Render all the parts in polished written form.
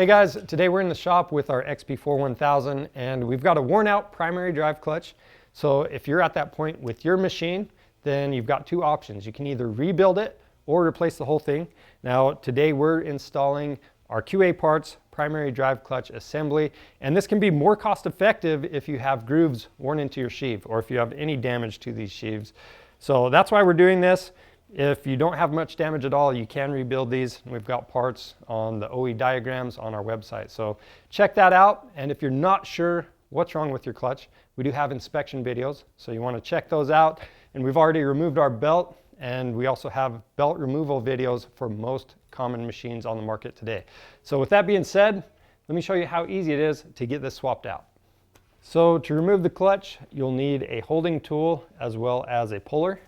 Hey guys, today we're in the shop with our XP41000 and we've got a worn out primary drive clutch. So if you're at that point with your machine, then you've got two options. You can either rebuild it or replace the whole thing. Now today we're installing our QA parts primary drive clutch assembly, and this can be more cost effective if you have grooves worn into your sheave or if you have any damage to these sheaves. So that's why we're doing this. If you don't have much damage at all, you can rebuild these. We've got parts on the OE diagrams on our website. So check that out. And if you're not sure what's wrong with your clutch, we do have inspection videos. So you want to check those out. And we've already removed our belt, and we also have belt removal videos for most common machines on the market today. So with that being said, let me show you how easy it is to get this swapped out. So to remove the clutch, you'll need a holding tool as well as a puller.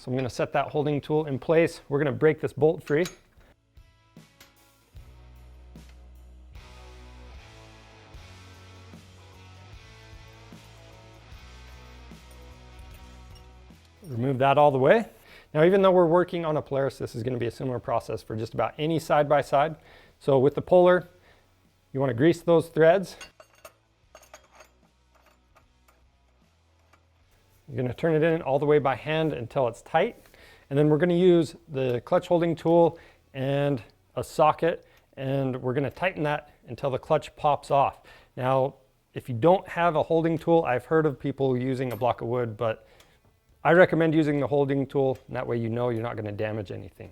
So I'm going to set that holding tool in place. We're going to break this bolt free. Remove that all the way. Now, even though we're working on a Polaris, this is going to be a similar process for just about any side-by-side. So with the puller, you want to grease those threads. You're going to turn it in all the way by hand until it's tight. And then we're going to use the clutch holding tool and a socket, and we're going to tighten that until the clutch pops off. Now, if you don't have a holding tool, I've heard of people using a block of wood, but I recommend using the holding tool, and that way you know you're not going to damage anything.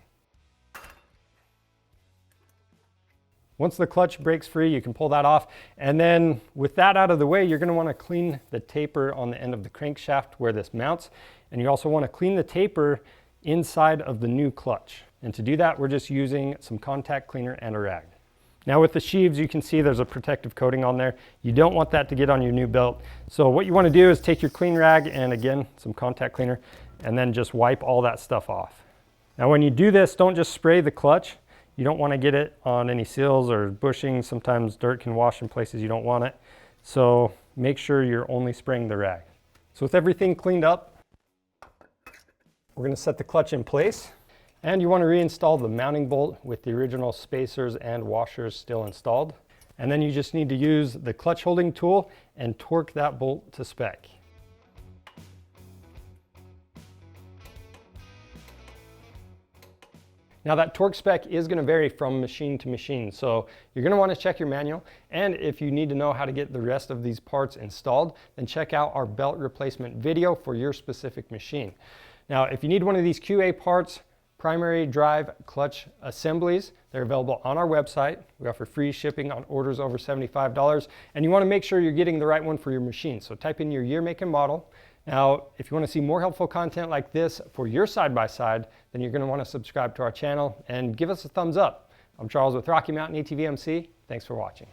Once the clutch breaks free, you can pull that off. And then with that out of the way, you're going to want to clean the taper on the end of the crankshaft where this mounts. And you also want to clean the taper inside of the new clutch. And to do that, we're just using some contact cleaner and a rag. Now with the sheaves, you can see there's a protective coating on there. You don't want that to get on your new belt. So what you want to do is take your clean rag and again, some contact cleaner, and then just wipe all that stuff off. Now when you do this, don't just spray the clutch. You don't want to get it on any seals or bushings. Sometimes dirt can wash in places you don't want it. So make sure you're only spraying the rag. So with everything cleaned up, we're going to set the clutch in place. And you want to reinstall the mounting bolt with the original spacers and washers still installed. And then you just need to use the clutch holding tool and torque that bolt to spec. Now that torque spec is going to vary from machine to machine, so you're going to want to check your manual, and if you need to know how to get the rest of these parts installed, then check out our belt replacement video for your specific machine. Now if you need one of these QA parts, primary drive clutch assemblies, they're available on our website. We offer free shipping on orders over $75, and you want to make sure you're getting the right one for your machine, so type in your year, make, and model. Now, if you want to see more helpful content like this for your side-by-side, then you're going to want to subscribe to our channel and give us a thumbs up. I'm Charles with Rocky Mountain ATV MC. Thanks for watching.